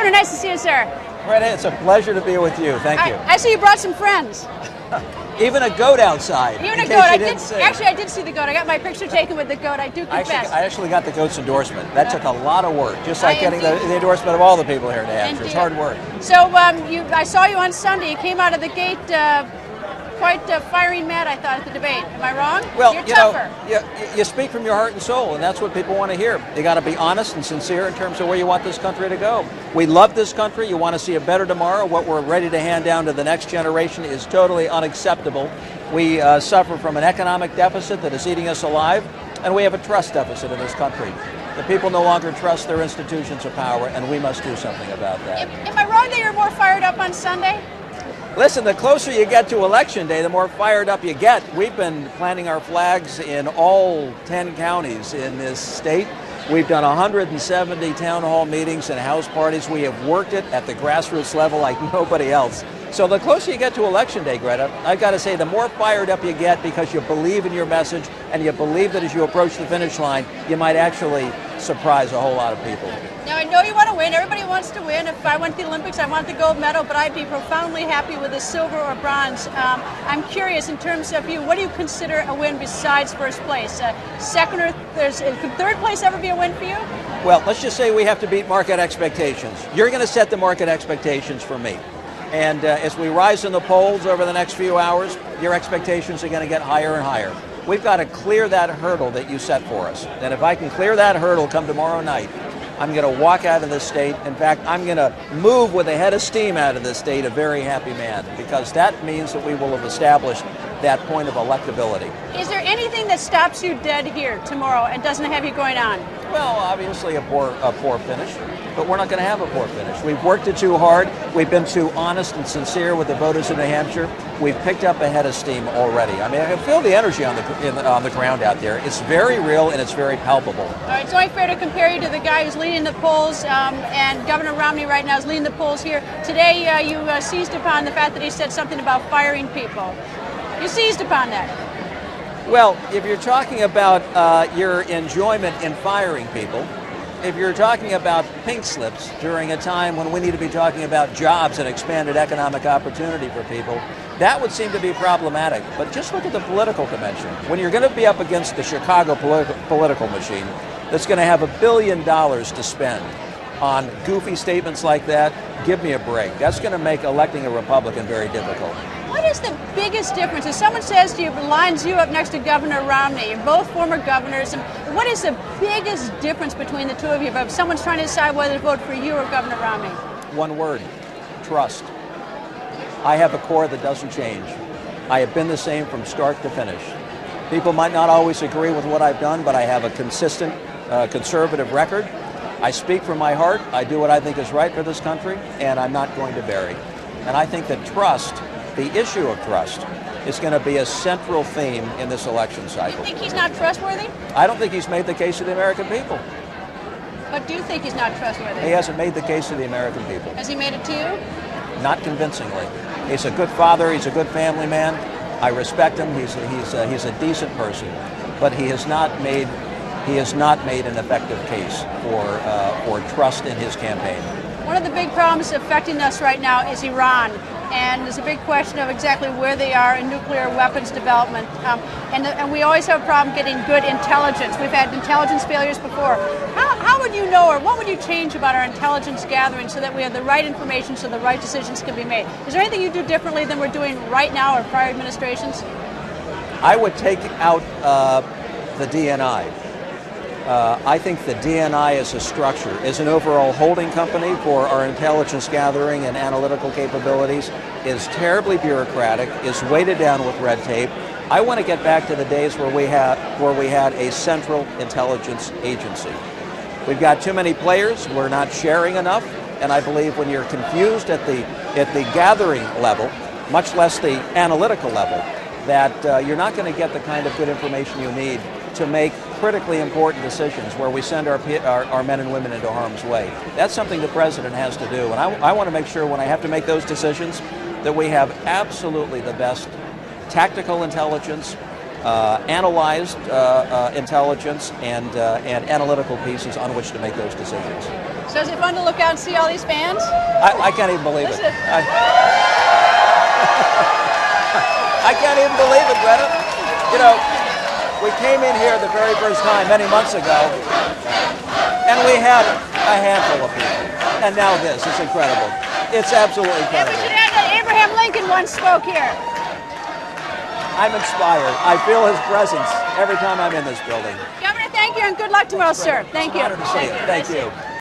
Governor, nice to see you, sir. Greta, it's a pleasure to be with you. Thank you. I see you brought some friends. Even a goat outside. Even a goat. Actually, I did see the goat. I got my picture taken with the goat. I do confess. I actually got the goat's endorsement. That took a lot of work, just like getting the endorsement of all the people here in New Hampshire. It's hard work. So I saw you on Sunday. You came out of the gate quite firing mad, I thought, at the debate. Am I wrong? Well, you're tougher. You speak from your heart and soul, and that's what people want to hear. You got to be honest and sincere in terms of where you want this country to go. We love this country. You want to see a better tomorrow. What we're ready to hand down to the next generation is totally unacceptable. We suffer from an economic deficit that is eating us alive, and we have a trust deficit in this country. The people no longer trust their institutions of power, and we must do something about that. Am I wrong that you're more fired up on Sunday? Listen, the closer you get to Election Day, the more fired up you get. We've been planting our flags in all 10 counties in this state. We've done 170 town hall meetings and house parties. We have worked it at the grassroots level like nobody else. So the closer you get to Election Day, Greta, I've got to say the more fired up you get because you believe in your message and you believe that as you approach the finish line, you might actually surprise a whole lot of people. Now, I know you want to win. Everybody wants to win. If I went to the Olympics, I want the gold medal, but I'd be profoundly happy with a silver or bronze. I'm curious, in terms of you, what do you consider a win besides first place? Second or could third place ever be a win for you? Well, let's just say we have to beat market expectations. You're going to set the market expectations for me. And as we rise in the polls over the next few hours, your expectations are going to get higher and higher. We've got to clear that hurdle that you set for us. And if I can clear that hurdle come tomorrow night, I'm going to walk out of this state. In fact, I'm going to move with a head of steam out of this state, a very happy man, because that means that we will have established that point of electability. Is there anything that stops you dead here tomorrow and doesn't have you going on? Well, obviously a poor finish, but we're not going to have a poor finish. We've worked it too hard. We've been too honest and sincere with the voters in New Hampshire. We've picked up a head of steam already. I mean, I can feel the energy on the ground out there. It's very real and it's very palpable. All right, it's only fair to compare you to the guy who's leading the polls, and Governor Romney right now is leading the polls here. Today, you seized upon the fact that he said something about firing people. You seized upon that. Well, if you're talking about your enjoyment in firing people, if you're talking about pink slips during a time when we need to be talking about jobs and expanded economic opportunity for people, that would seem to be problematic. But just look at the political dimension. When you're going to be up against the Chicago political machine that's going to have $1 billion to spend on goofy statements like that, give me a break. That's going to make electing a Republican very difficult. What is the biggest difference? If someone says to you, lines you up next to Governor Romney, you're both former governors, and what is the biggest difference between the two of you? If someone's trying to decide whether to vote for you or Governor Romney? One word: trust. I have a core that doesn't change. I have been the same from start to finish. People might not always agree with what I've done, but I have a consistent, conservative record. I speak from my heart. I do what I think is right for this country, and I'm not going to vary. And I think that trust, the issue of trust, is going to be a central theme in this election cycle. You think he's not trustworthy? I don't think he's made the case to the American people. But do you think he's not trustworthy? He hasn't made the case to the American people. Has he made it to you? Not convincingly. He's a good father. He's a good family man. I respect him. He's a decent person, but he has not made an effective case for trust in his campaign. One of the big problems affecting us right now is Iran. And there's a big question of exactly where they are in nuclear weapons development. And we always have a problem getting good intelligence. We've had intelligence failures before. How would you know, or what would you change about our intelligence gathering so that we have the right information so the right decisions can be made? Is there anything you do differently than we're doing right now or prior administrations? I would take out the DNI. I think the DNI as a structure, as an overall holding company for our intelligence gathering and analytical capabilities, is terribly bureaucratic, is weighted down with red tape. I want to get back to the days where we had a central intelligence agency. We've got too many players, we're not sharing enough, and I believe when you're confused at the gathering level, much less the analytical level, that you're not going to get the kind of good information you need to make critically important decisions where we send our men and women into harm's way. That's something the president has to do, and I want to make sure when I have to make those decisions that we have absolutely the best tactical intelligence, analyzed intelligence, and analytical pieces on which to make those decisions. So is it fun to look out and see all these fans? I can't even believe it. Listen. I can't even believe it, Greta. You know, we came in here the very first time many months ago, and we had a handful of people. And now this. It's incredible. It's absolutely And we incredible. should add that Abraham Lincoln once spoke here. I'm inspired. I feel his presence every time I'm in this building. Governor, thank you and good luck tomorrow, sir. Thank you. Honor to see you. Thank you.